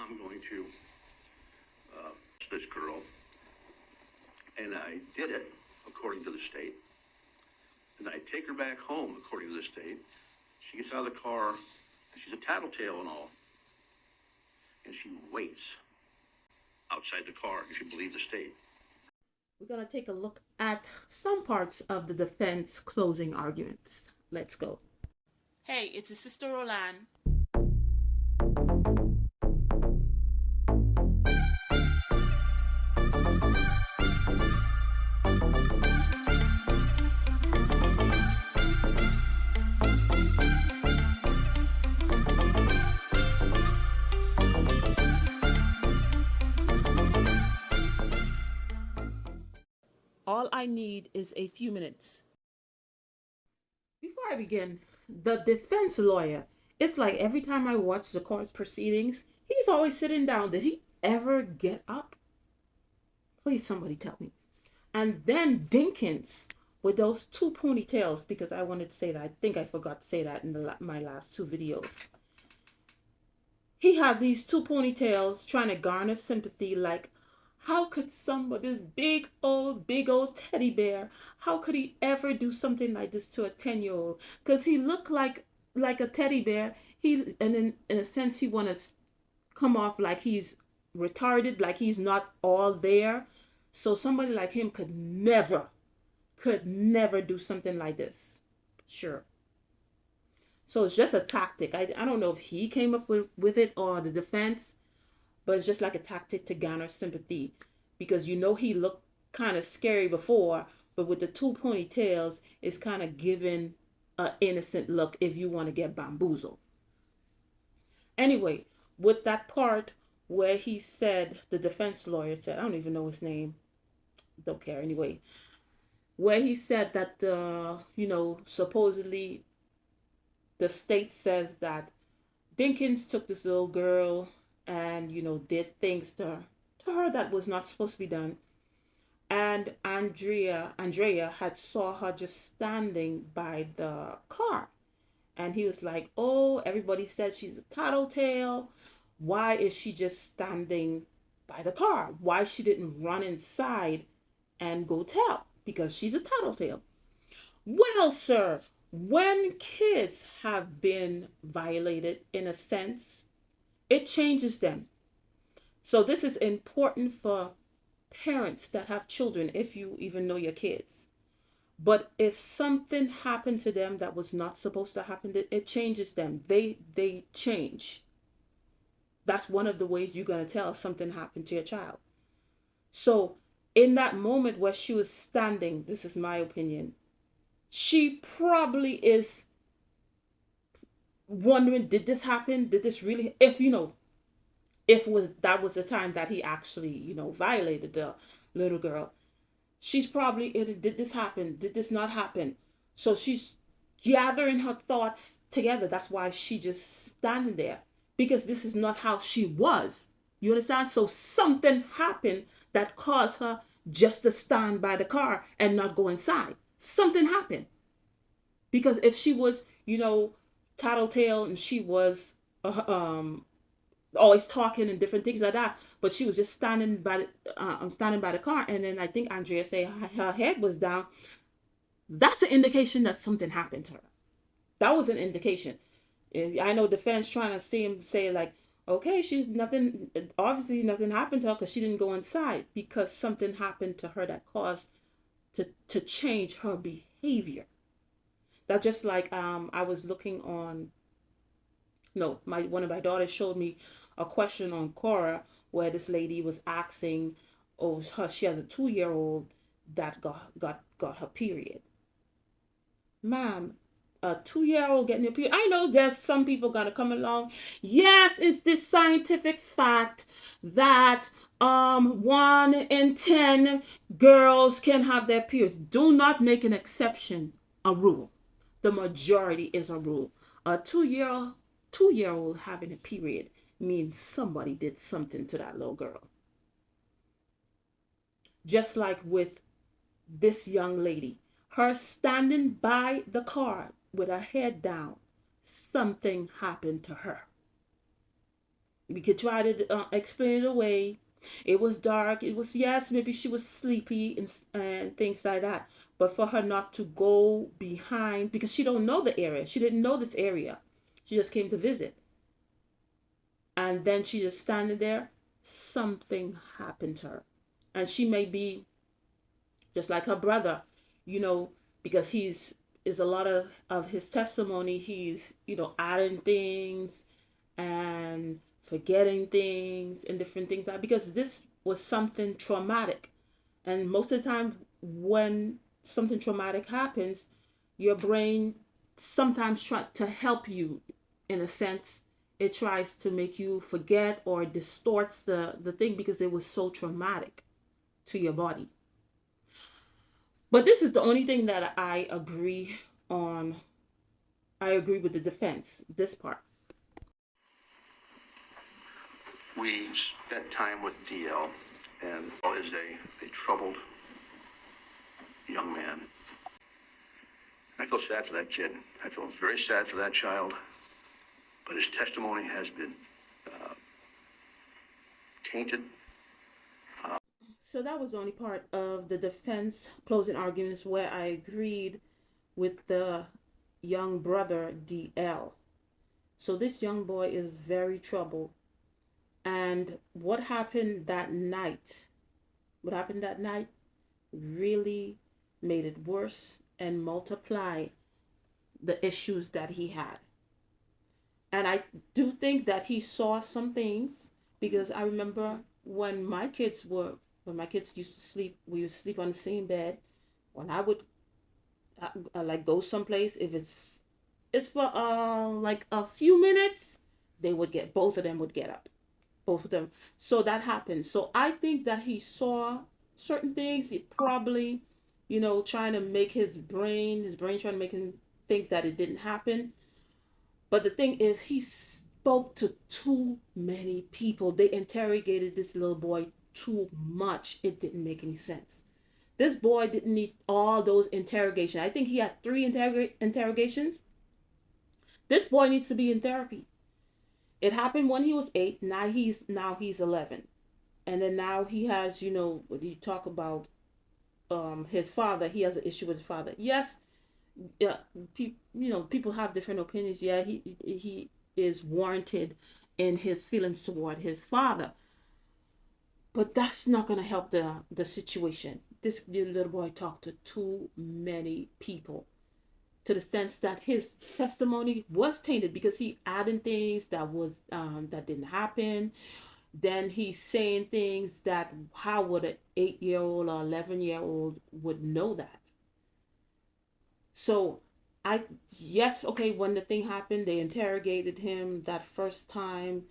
I'm going to this girl, and I did it according to the state. And I take her back home according to the state. She gets out of the car, and she's a tattletale and all. And she waits outside the car, if you believe the state. We're going to take a look at some parts of the defense closing arguments. Let's go. Hey, it's your sister Roland. All I need is a few minutes. Before I begin, the defense lawyer, it's like every time I watch the court proceedings, he's always sitting down. Did he ever get up? Please, somebody tell me. And then Dinkins with those two ponytails, because I wanted to say that. I think I forgot to say that in my last two videos. He had these two ponytails trying to garner sympathy, like, how could somebody, this big old teddy bear, how could he ever do something like this to a 10-year-old? Because he looked like a teddy bear. And in a sense, he want to come off like he's retarded, like he's not all there. So somebody like him could never do something like this. Sure. So it's just a tactic. I don't know if he came up with it or the defense, but it's just like a tactic to garner sympathy, because you know he looked kind of scary before, but with the two ponytails, it's kind of giving an innocent look if you want to get bamboozled. Anyway, with that part where he said, the defense lawyer said, I don't even know his name, don't care anyway, where he said that, supposedly the state says that Dinkins took this little girl and, did things to her that was not supposed to be done. And Andrea had saw her just standing by the car. And he was like, oh, everybody says she's a tattletale. Why is she just standing by the car? Why she didn't run inside and go tell? Because she's a tattletale. Well, sir, when kids have been violated, in a sense, it changes them. So this is important for parents that have children, if you even know your kids. But if something happened to them that was not supposed to happen, it changes them. They change. That's one of the ways you're going to tell something happened to your child. So in that moment where she was standing, this is my opinion, she probably is wondering, did this happen? Did this really, if that was the time that he actually, violated the little girl. She's probably, did this happen? Did this not happen? So she's gathering her thoughts together. That's why she just standing there, because this is not how she was. You understand? So something happened that caused her just to stand by the car and not go inside. Something happened. Because if she was, tattletale and she was always talking and different things like that, but she was just standing by the car, and then I think Andrea said her head was down. That's an indication that something happened to her. That was an indication. I know defense trying to see him say like, okay, she's nothing. Obviously, nothing happened to her because she didn't go inside, because something happened to her that caused to change her behavior. That just like I was looking on. No, one of my daughters showed me a question on Quora where this lady was asking, oh, she has a 2-year-old that got her period. Ma'am, a 2-year-old getting a period. I know there's some people gonna come along. Yes, it's this scientific fact that 1 in 10 girls can have their periods. Do not make an exception a rule. The majority is a rule. A 2-year-old having a period means somebody did something to that little girl. Just like with this young lady, her standing by the car with her head down, something happened to her. We could try to explain it away. It was dark. It was, yes, maybe she was sleepy and things like that. But for her not to go behind, because she don't know the area. She didn't know this area. She just came to visit. And then she just standing there. Something happened to her. And she may be just like her brother, you know, because he's is a lot of his testimony, he's, adding things and forgetting things and different things like, because this was something traumatic. And most of the time when something traumatic happens, your brain sometimes tries to help you, in a sense. It tries to make you forget or distorts the thing because it was so traumatic to your body. But this is the only thing that I agree on. I agree with the defense, this part. We spent time with DL, and is a troubled young man. I feel sad for that kid. I feel very sad for that child. But his testimony has been tainted. So that was the only part of the defense closing arguments where I agreed with the young brother DL. So this young boy is very troubled. And what happened that night really made it worse and multiplied the issues that he had. And I do think that he saw some things, because I remember when my kids used to sleep, we would sleep on the same bed. When I would like go someplace, if it's for like a few minutes, they would get both of them would get up, both of them. So that happened. So I think that he saw certain things. He probably, trying to make his brain trying to make him think that it didn't happen. But the thing is, he spoke to too many people. They interrogated this little boy too much. It didn't make any sense. This boy didn't need all those interrogations. I think he had three interrogations. This boy needs to be in therapy. It happened when he was 8. Now he's 11, and then now he has, when you talk about his father, he has an issue with his father. Yes, yeah, people have different opinions. Yeah, he is warranted in his feelings toward his father, but that's not gonna help the situation. This little boy talked to too many people, to the sense that his testimony was tainted because he added things that didn't happen. Then he's saying things that, how would an 8-year old or 11-year old would know that? So I yes, okay, when the thing happened, they interrogated him that first time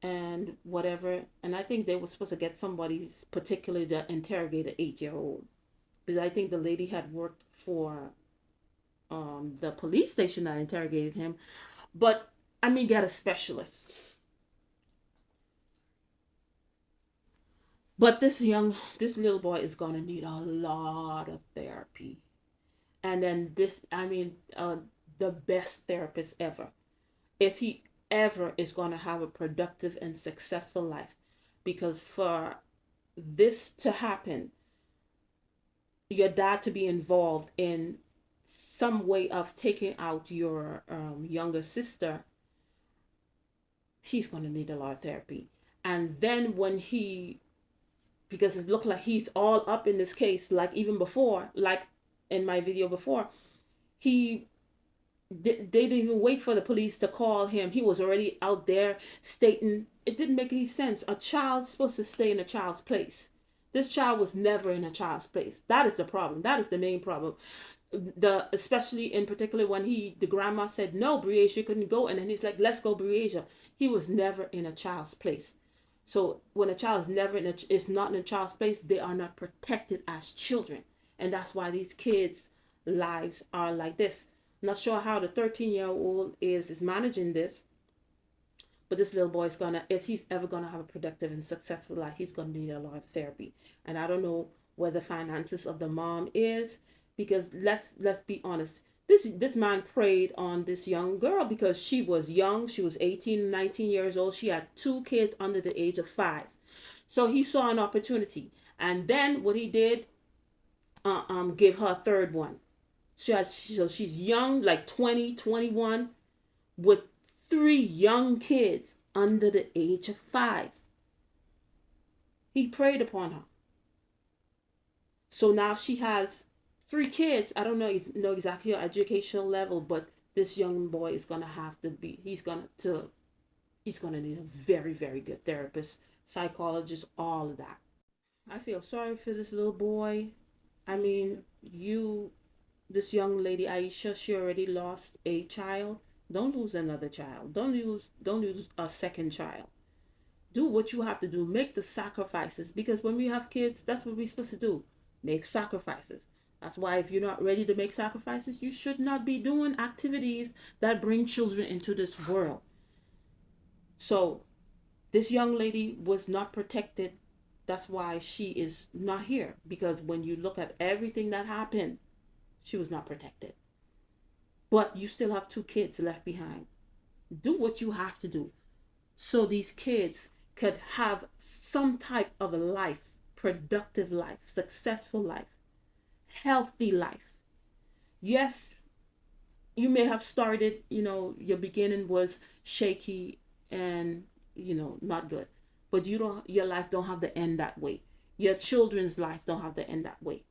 and whatever. And I think they were supposed to get somebody particularly to interrogate an 8-year old. Because I think the lady had worked for the police station that interrogated him. But I mean, get a specialist. But this little boy is gonna need a lot of therapy. And then the best therapist ever, if he ever is going to have a productive and successful life. Because for this to happen, your dad to be involved in some way of taking out your younger sister, he's going to need a lot of therapy. And then because it looked like he's all up in this case, like even before, like in my video before, he they didn't even wait for the police to call him. He was already out there stating it didn't make any sense. A child's supposed to stay in a child's place. This child was never in a child's place. That is the problem. That is the main problem. Especially in particular when the grandma said no, Breasia couldn't go, and then he's like, let's go, Breasia. He was never in a child's place. So when a child is not in a child's place, they are not protected as children, and that's why these kids' lives are like this. Not sure how the 13-year-old is managing this, but this little boy is gonna, if he's ever gonna have a productive and successful life, he's gonna need a lot of therapy. And I don't know where the finances of the mom is, because let's be honest, This man preyed on this young girl because she was young. She was 18, 19 years old. She had two kids under the age of 5. So he saw an opportunity. And then what he did, give her a third one. So she's young, like 20, 21, with 3 young kids under the age of 5. He preyed upon her. So now she has 3 kids. I don't know exactly her educational level, but this young boy is gonna have to be. He's gonna need a very, very good therapist, psychologist, all of that. I feel sorry for this little boy. I mean, this young lady Aisha, she already lost a child. Don't lose another child. Don't lose a second child. Do what you have to do. Make the sacrifices, because when we have kids, that's what we're supposed to do. Make sacrifices. That's why if you're not ready to make sacrifices, you should not be doing activities that bring children into this world. So this young lady was not protected. That's why she is not here, because when you look at everything that happened, she was not protected. But you still have 2 kids left behind. Do what you have to do so these kids could have some type of a life, productive life, successful life, healthy life. Yes, you may have started, your beginning was shaky and, not good. But your life don't have to end that way. Your children's life don't have to end that way.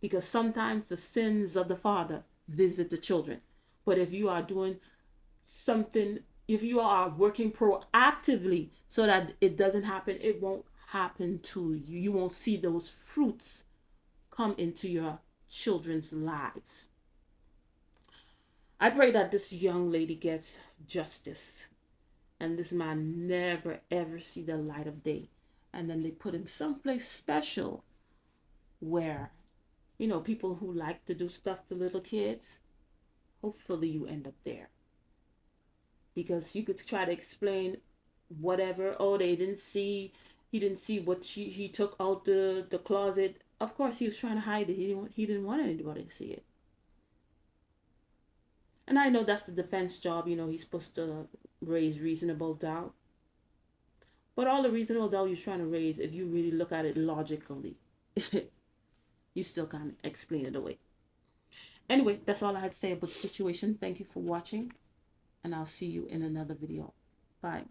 Because sometimes the sins of the father visit the children. But if you are doing something, if you are working proactively so that it doesn't happen, it won't happen to you. You won't see those fruits come into your children's lives. I pray that this young lady gets justice and this man never ever see the light of day. And then they put him someplace special where, people who like to do stuff to little kids, hopefully you end up there. Because you could try to explain whatever. Oh, he didn't see what he took out the closet. Of course he was trying to hide it. He didn't want anybody to see it. And I know that's the defense job. He's supposed to raise reasonable doubt. But all the reasonable doubt you're trying to raise, if you really look at it logically, you still can't explain it away. Anyway, that's all I had to say about the situation. Thank you for watching, and I'll see you in another video. Bye.